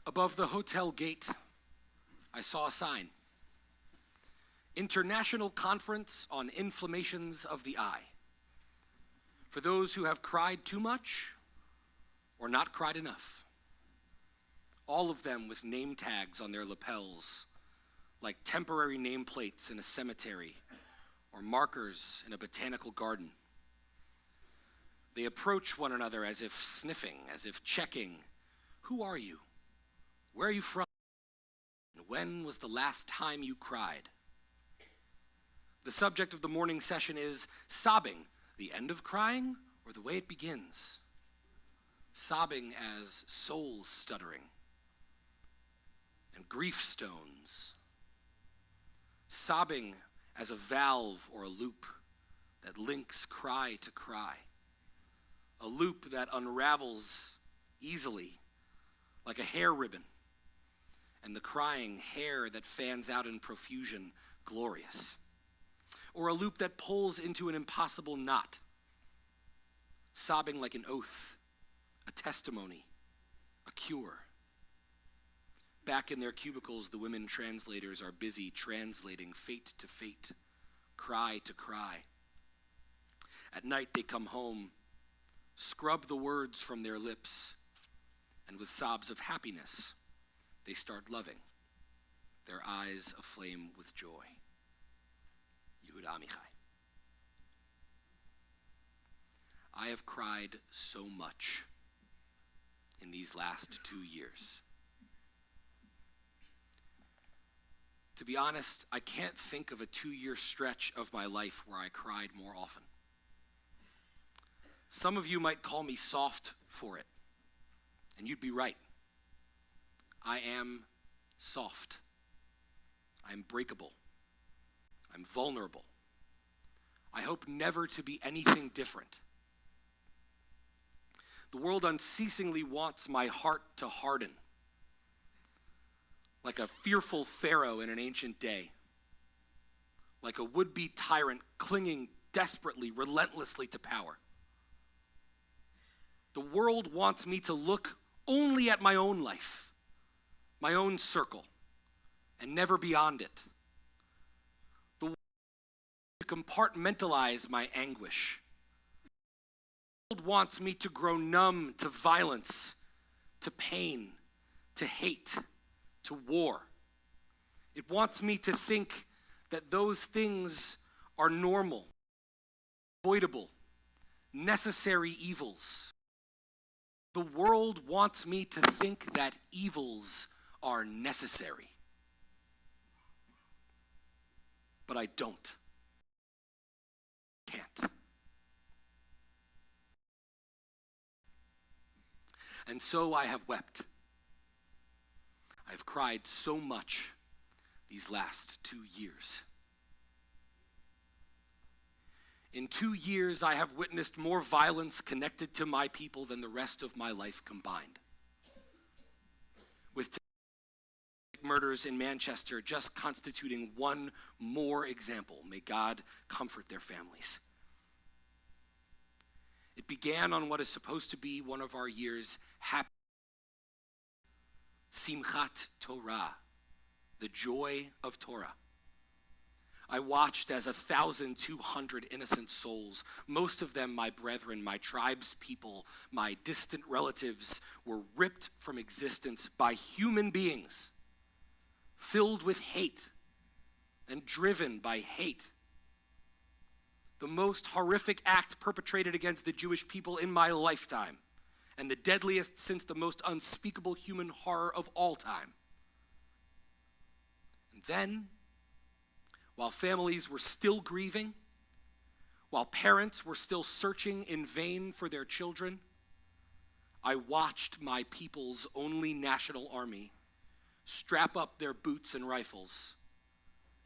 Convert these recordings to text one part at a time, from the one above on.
Above the hotel gate, I saw a sign. International Conference on Inflammations of the Eye. For those who have cried too much or not cried enough. All of them with name tags on their lapels, like temporary nameplates in a cemetery or markers in a botanical garden. They approach one another as if sniffing, as if checking. Who are you? Where are you from? And when was the last time you cried? The subject of the morning session is sobbing, the end of crying or the way it begins. Sobbing as soul stuttering and grief stones. Sobbing as a valve or a loop that links cry to cry. A loop that unravels easily like a hair ribbon, and the crying hair that fans out in profusion, glorious. Or a loop that pulls into an impossible knot, sobbing like an oath, a testimony, a cure. Back in their cubicles, the women translators are busy translating fate to fate, cry to cry. At night they come home, scrub the words from their lips, and with sobs of happiness, they start loving, their eyes aflame with joy. Yehuda Amichai. I have cried so much in these last 2 years. To be honest, I can't think of a 2-year stretch of my life where I cried more often. Some of you might call me soft for it, and you'd be right. I am soft. I'm breakable. I'm vulnerable. I hope never to be anything different. The world unceasingly wants my heart to harden, like a fearful pharaoh in an ancient day, like a would-be tyrant clinging desperately, relentlessly to power. The world wants me to look only at my own life, my own circle, and never beyond it. The world wants to compartmentalize my anguish. The world wants me to grow numb to violence, to pain, to hate, to war. It wants me to think that those things are normal, avoidable, necessary evils. The world wants me to think that evils are necessary. But I don't. Can't. And so I have wept. I've cried so much these last 2 years. In 2 years, I have witnessed more violence connected to my people than the rest of my life combined. With murders in Manchester just constituting one more example. May God comfort their families. It began on what is supposed to be one of our year's happy Simchat Torah, the joy of Torah. I watched as 1,200 innocent souls, most of them my brethren, my tribe's people, my distant relatives, were ripped from existence by human beings, filled with hate and driven by hate. The most horrific act perpetrated against the Jewish people in my lifetime, and the deadliest since the most unspeakable human horror of all time. And then, while families were still grieving, while parents were still searching in vain for their children, I watched my people's only national army strap up their boots and rifles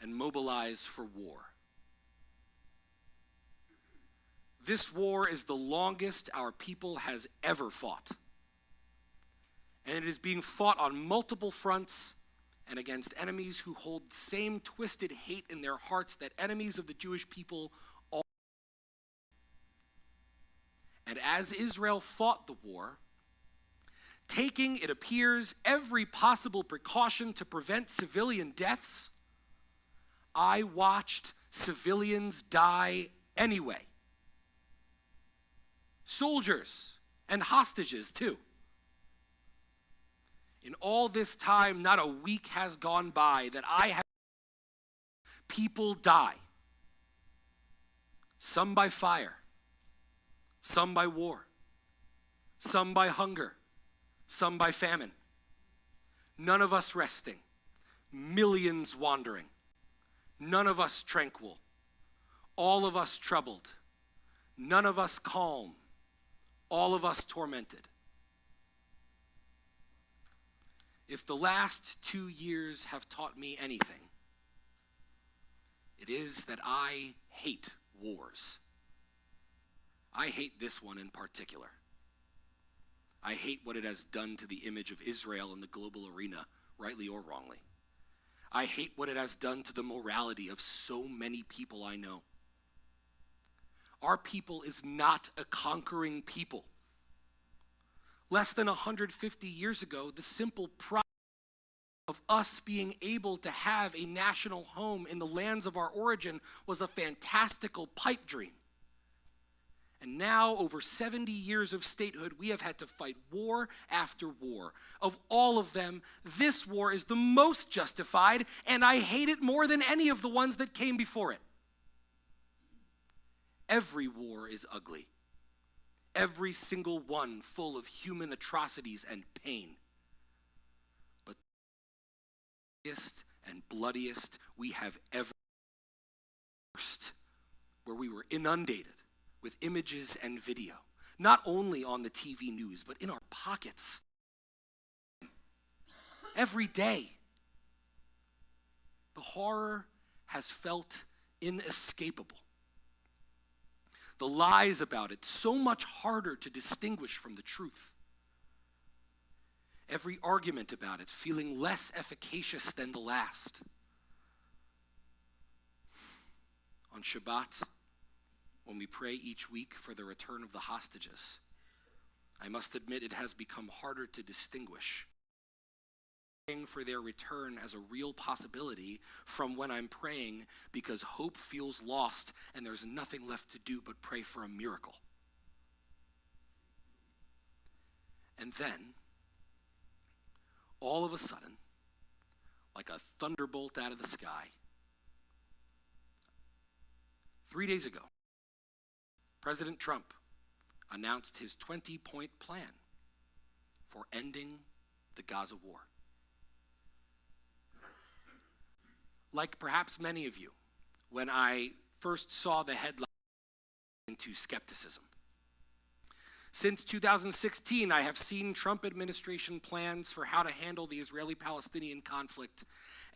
and mobilize for war. This war is the longest our people has ever fought. And it is being fought on multiple fronts and against enemies who hold the same twisted hate in their hearts that enemies of the Jewish people all. And as Israel fought the war, taking, it appears, every possible precaution to prevent civilian deaths, I watched civilians die anyway. Soldiers and hostages too. In all this time, not a week has gone by that I have people die. Some by fire, some by war, some by hunger, some by famine. None of us resting, millions wandering, none of us tranquil, all of us troubled, none of us calm, all of us tormented. If the last 2 years have taught me anything, it is that I hate wars. I hate this one in particular. I hate what it has done to the image of Israel in the global arena, rightly or wrongly. I hate what it has done to the morality of so many people I know. Our people is not a conquering people. Less than 150 years ago, the simple pride of us being able to have a national home in the lands of our origin was a fantastical pipe dream. And now, over 70 years of statehood, we have had to fight war after war. Of all of them, this war is the most justified, and I hate it more than any of the ones that came before it. Every war is ugly. Every single one full of human atrocities and pain. But the biggest and bloodiest we have ever faced, where we were inundated with images and video, not only on the TV news, but in our pockets. Every day. The horror has felt inescapable. The lies about it so much harder to distinguish from the truth. Every argument about it feeling less efficacious than the last. On Shabbat, when we pray each week for the return of the hostages, I must admit it has become harder to distinguish praying for their return as a real possibility from when I'm praying because hope feels lost and there's nothing left to do but pray for a miracle. And then, all of a sudden, like a thunderbolt out of the sky, 3 days ago, President Trump announced his 20-point plan for ending the Gaza war. Like perhaps many of you, when I first saw the headline, into skepticism. Since 2016, I have seen Trump administration plans for how to handle the Israeli-Palestinian conflict,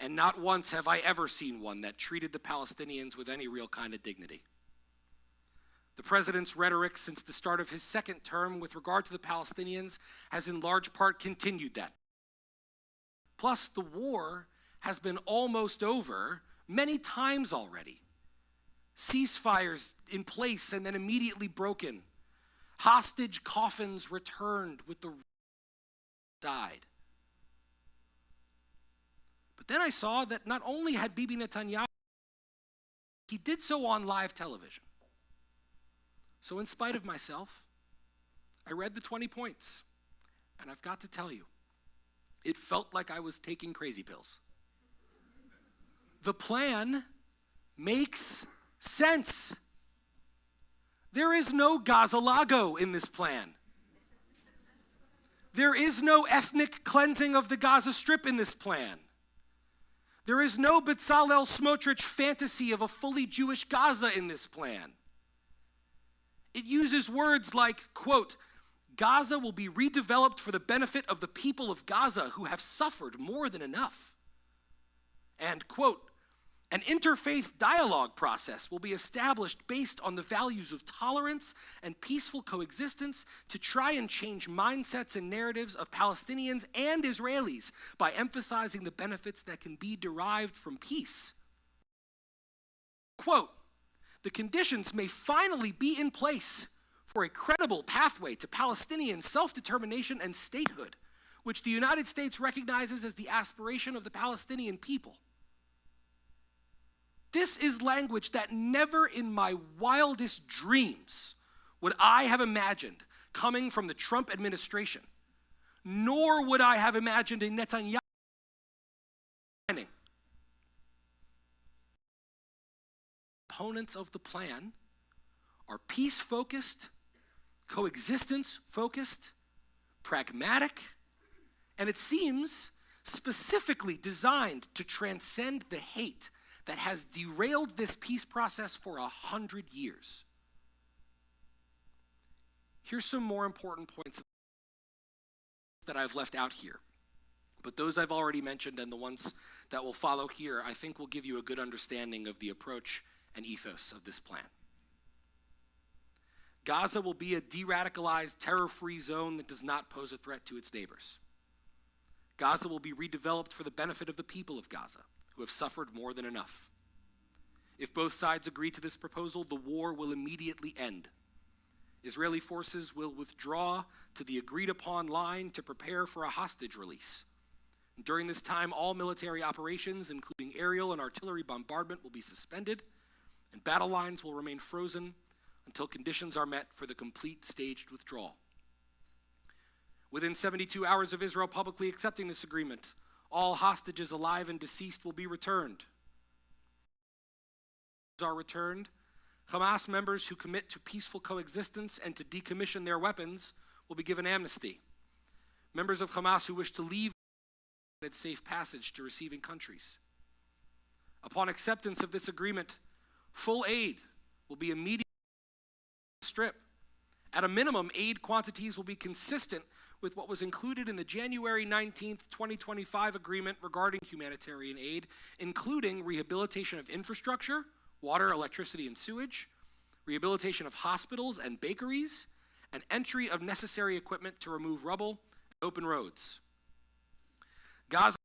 and not once have I ever seen one that treated the Palestinians with any real kind of dignity. The president's rhetoric since the start of his second term with regard to the Palestinians has in large part continued that. Plus, the war has been almost over many times already. Ceasefires in place and then immediately broken. Hostage coffins returned with the died. But then I saw that not only had Bibi Netanyahu, he did so on live television. So in spite of myself, I read the 20 points. And I've got to tell you, it felt like I was taking crazy pills. The plan makes sense. There is no Gaza Lago in this plan. There is no ethnic cleansing of the Gaza Strip in this plan. There is no Bezalel Smotrich fantasy of a fully Jewish Gaza in this plan. It uses words like, quote, Gaza will be redeveloped for the benefit of the people of Gaza who have suffered more than enough. And, quote, an interfaith dialogue process will be established based on the values of tolerance and peaceful coexistence to try and change mindsets and narratives of Palestinians and Israelis by emphasizing the benefits that can be derived from peace. Quote, the conditions may finally be in place for a credible pathway to Palestinian self-determination and statehood, which the United States recognizes as the aspiration of the Palestinian people. This is language that never in my wildest dreams would I have imagined coming from the Trump administration, nor would I have imagined a Netanyahu planning. Opponents of the plan are peace-focused, coexistence-focused, pragmatic, and it seems specifically designed to transcend the hate that has derailed this peace process for 100 years. Here's some more important points that I've left out here. But those I've already mentioned and the ones that will follow here, I think will give you a good understanding of the approach and ethos of this plan. Gaza will be a de-radicalized, terror-free zone that does not pose a threat to its neighbors. Gaza will be redeveloped for the benefit of the people of Gaza, who have suffered more than enough. If both sides agree to this proposal, the war will immediately end. Israeli forces will withdraw to the agreed-upon line to prepare for a hostage release. During this time, all military operations, including aerial and artillery bombardment, will be suspended, and battle lines will remain frozen until conditions are met for the complete staged withdrawal. Within 72 hours of Israel publicly accepting this agreement, all hostages alive and deceased will be returned. Are returned, Hamas members who commit to peaceful coexistence and to decommission their weapons will be given amnesty. Members of Hamas who wish to leave will get safe passage to receiving countries. Upon acceptance of this agreement, full aid will be immediately stripped. At a minimum, aid quantities will be consistent with what was included in the January 19th, 2025 agreement regarding humanitarian aid, including rehabilitation of infrastructure, water, electricity, and sewage, rehabilitation of hospitals and bakeries, and entry of necessary equipment to remove rubble and open roads. Gaza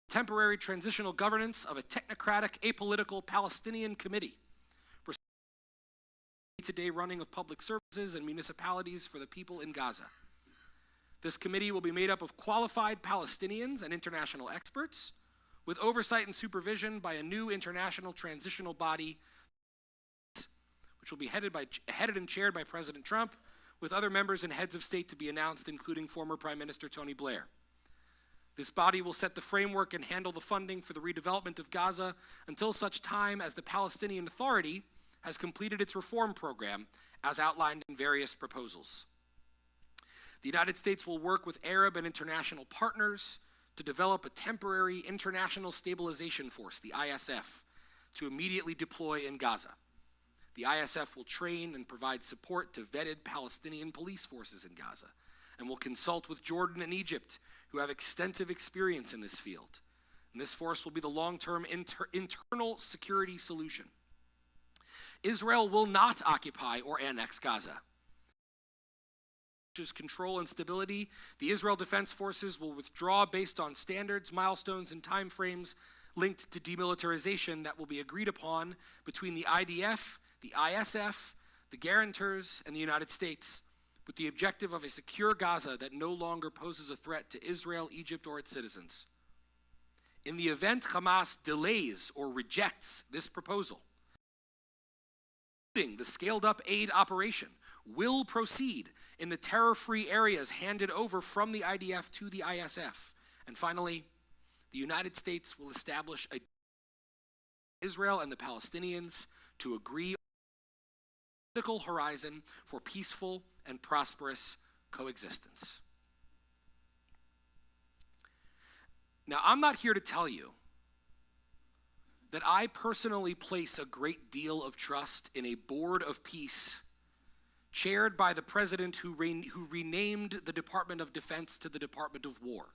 temporary transitional governance of a technocratic, apolitical Palestinian committee. Day-to-day running of public services and municipalities for the people in Gaza. This committee will be made up of qualified Palestinians and international experts, with oversight and supervision by a new international transitional body, which will be headed and chaired by President Trump, with other members and heads of state to be announced, including former Prime Minister Tony Blair. This body will set the framework and handle the funding for the redevelopment of Gaza until such time as the Palestinian Authority has completed its reform program as outlined in various proposals. The United States will work with Arab and international partners to develop a temporary international stabilization force, the ISF, to immediately deploy in Gaza. The ISF will train and provide support to vetted Palestinian police forces in Gaza and will consult with Jordan and Egypt, who have extensive experience in this field. And this force will be the long-term internal security solution. Israel will not occupy or annex Gaza. Control and stability, the Israel Defense Forces will withdraw based on standards, milestones, and timeframes linked to demilitarization that will be agreed upon between the IDF, the ISF, the guarantors, and the United States, with the objective of a secure Gaza that no longer poses a threat to Israel, Egypt, or its citizens. In the event Hamas delays or rejects this proposal, the scaled-up aid operation will proceed in the terror-free areas handed over from the IDF to the ISF. And finally, the United States will establish Israel and the Palestinians to agree on a political horizon for peaceful and prosperous coexistence. Now, I'm not here to tell you that I personally place a great deal of trust in a board of peace chaired by the president who renamed the Department of Defense to the Department of War,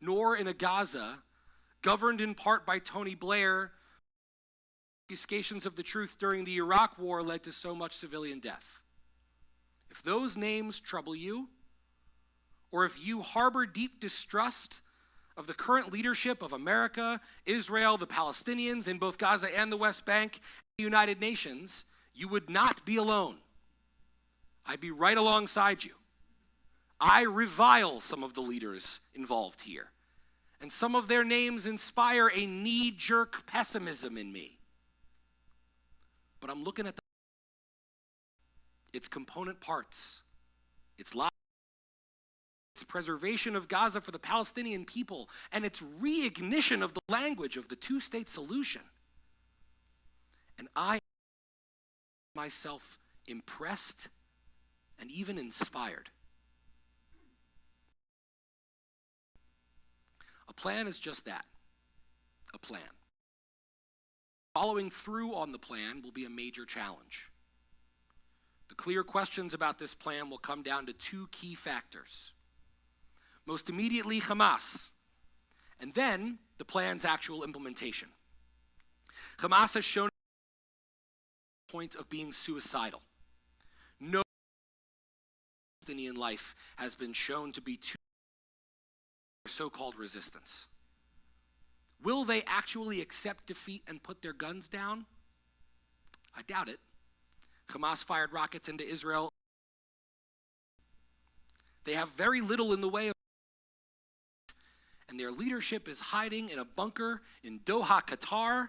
nor in a Gaza governed in part by Tony Blair. Obfuscations of the truth during the Iraq War led to so much civilian death. If those names trouble you, or if you harbor deep distrust of the current leadership of America, Israel, the Palestinians in both Gaza and the West Bank, and the United Nations, you would not be alone. I'd be right alongside you. I revile some of the leaders involved here, and some of their names inspire a knee-jerk pessimism in me. But I'm looking at its component parts, its life, its preservation of Gaza for the Palestinian people, and its reignition of the language of the two-state solution. And I myself impressed and even inspired. A plan is just that, a plan. Following through on the plan will be a major challenge. The clear questions about this plan will come down to two key factors. Most immediately, Hamas, and then the plan's actual implementation. Hamas has shown the point of being suicidal. No Palestinian life has been shown to be too so-called resistance. Will they actually accept defeat and put their guns down? I doubt it. Hamas fired rockets into Israel. They have very little in the way of, and their leadership is hiding in a bunker in Doha, Qatar.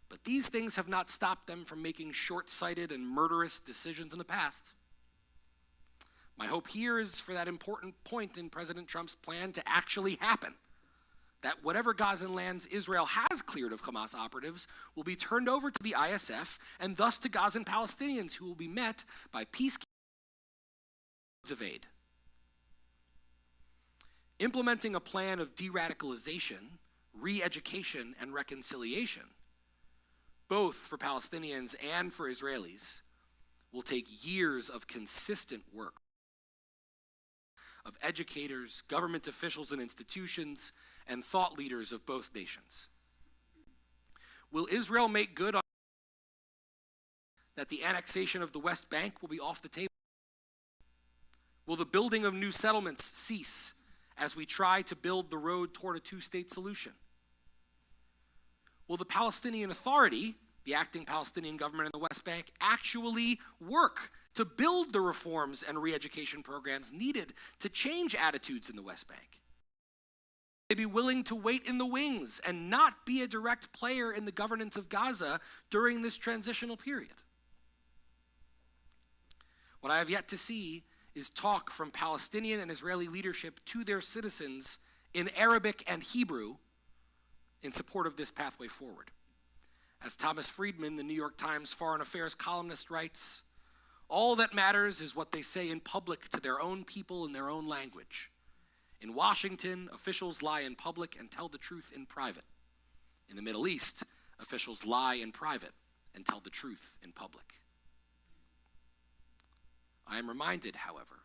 But these things have not stopped them from making short-sighted and murderous decisions in the past. My hope here is for that important point in President Trump's plan to actually happen. That whatever Gazan lands Israel has cleared of Hamas operatives will be turned over to the ISF and thus to Gazan Palestinians, who will be met by peacekeepers of aid. Implementing a plan of de-radicalization, re-education, and reconciliation, both for Palestinians and for Israelis, will take years of consistent work of educators, government officials and institutions, and thought leaders of both nations. Will Israel make good on that the annexation of the West Bank will be off the table? Will the building of new settlements cease as we try to build the road toward a two-state solution? Will the Palestinian Authority, the acting Palestinian government in the West Bank, actually work to build the reforms and re-education programs needed to change attitudes in the West Bank? Will they be willing to wait in the wings and not be a direct player in the governance of Gaza during this transitional period? What I have yet to see is talk from Palestinian and Israeli leadership to their citizens in Arabic and Hebrew in support of this pathway forward. As Thomas Friedman, the New York Times foreign affairs columnist, writes, all that matters is what they say in public to their own people in their own language. In Washington, officials lie in public and tell the truth in private. In the Middle East, officials lie in private and tell the truth in public. I am reminded, however,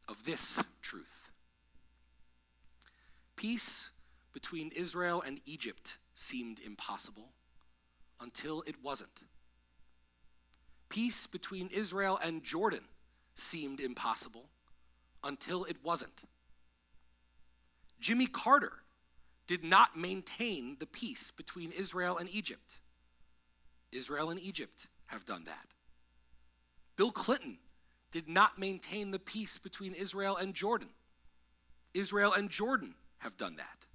of this truth. Peace between Israel and Egypt seemed impossible until it wasn't. Peace between Israel and Jordan seemed impossible until it wasn't. Jimmy Carter did not maintain the peace between Israel and Egypt. Israel and Egypt have done that. Bill Clinton did not maintain the peace between Israel and Jordan. Israel and Jordan have done that.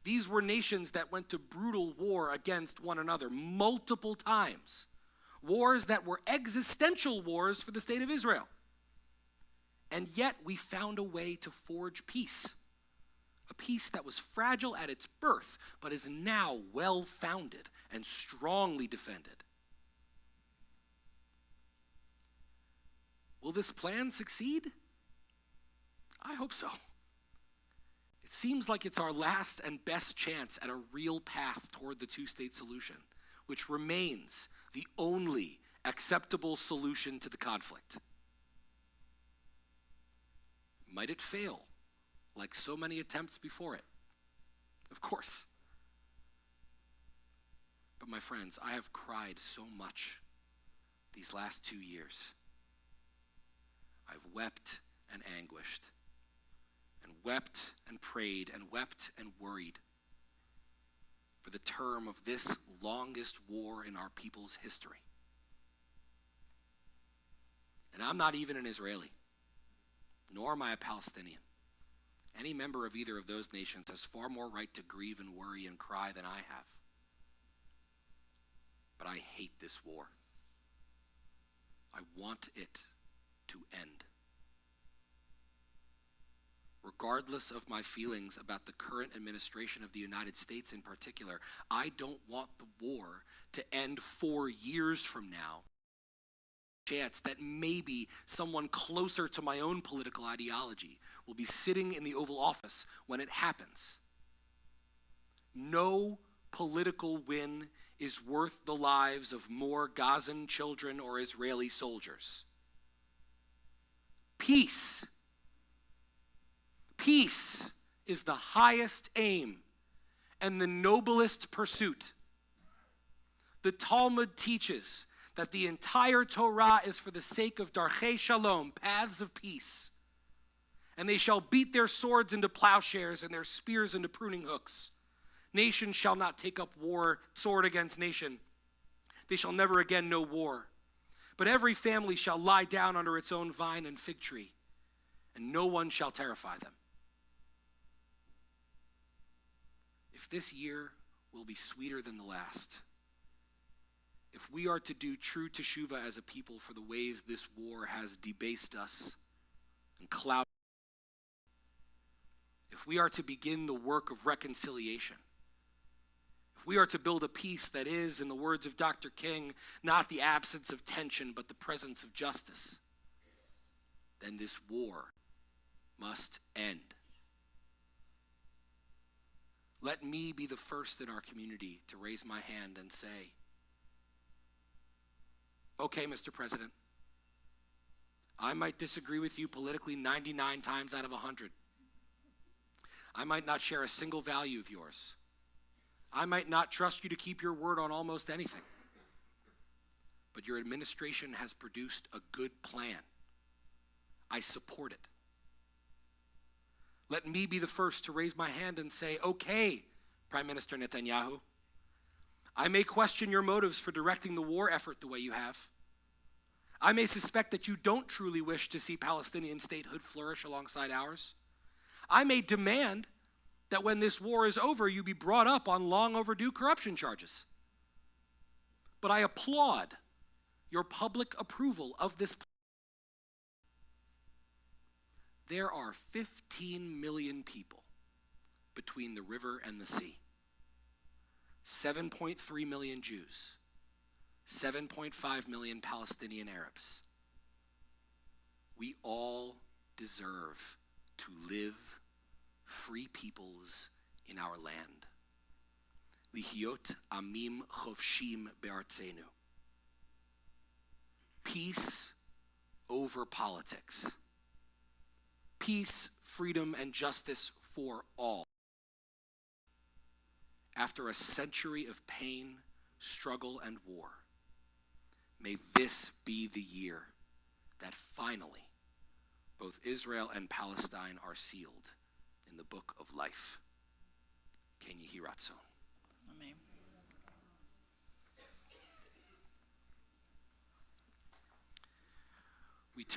These were nations that went to brutal war against one another multiple times. Wars that were existential wars for the state of Israel. And yet we found a way to forge peace. A peace that was fragile at its birth, but is now well-founded and strongly defended. Will this plan succeed? I hope so. It seems like it's our last and best chance at a real path toward the two-state solution, which remains the only acceptable solution to the conflict. Might it fail, like so many attempts before it? Of course. But my friends, I have cried so much these last 2 years. I've wept and anguished, and wept and prayed, and wept and worried for the term of this longest war in our people's history. And I'm not even an Israeli, nor am I a Palestinian. Any member of either of those nations has far more right to grieve and worry and cry than I have. But I hate this war. I want it to end. Regardless of my feelings about the current administration of the United States in particular, I don't want the war to end 4 years from now. Chance that maybe someone closer to my own political ideology will be sitting in the Oval Office when it happens. No political win is worth the lives of more Gazan children or Israeli soldiers. Peace. Peace is the highest aim and the noblest pursuit. The Talmud teaches that the entire Torah is for the sake of darchei shalom, paths of peace. And they shall beat their swords into plowshares and their spears into pruning hooks. Nation shall not take up sword against nation. They shall never again know war. But every family shall lie down under its own vine and fig tree, and no one shall terrify them. If this year will be sweeter than the last, if we are to do true teshuvah as a people for the ways this war has debased us and clouded, if we are to begin the work of reconciliation, if we are to build a peace that is, in the words of Dr. King, not the absence of tension but the presence of justice, then this war must end. Let me be the first in our community to raise my hand and say, okay, Mr. President, I might disagree with you politically 99 times out of 100. I might not share a single value of yours. I might not trust you to keep your word on almost anything. But your administration has produced a good plan. I support it. Let me be the first to raise my hand and say, okay, Prime Minister Netanyahu, I may question your motives for directing the war effort the way you have. I may suspect that you don't truly wish to see Palestinian statehood flourish alongside ours. I may demand that when this war is over, you be brought up on long overdue corruption charges. But I applaud your public approval of this plan. There are 15 million people between the river and the sea. 7.3 million Jews, 7.5 million Palestinian Arabs. We all deserve to live free peoples in our land. Lihyot amim chofshim be'artzenu. Peace over politics. Peace, freedom, and justice for all. After a century of pain, struggle, and war, may this be the year that finally both Israel and Palestine are sealed in the book of life. Ken Yehi Ratzon. Amen.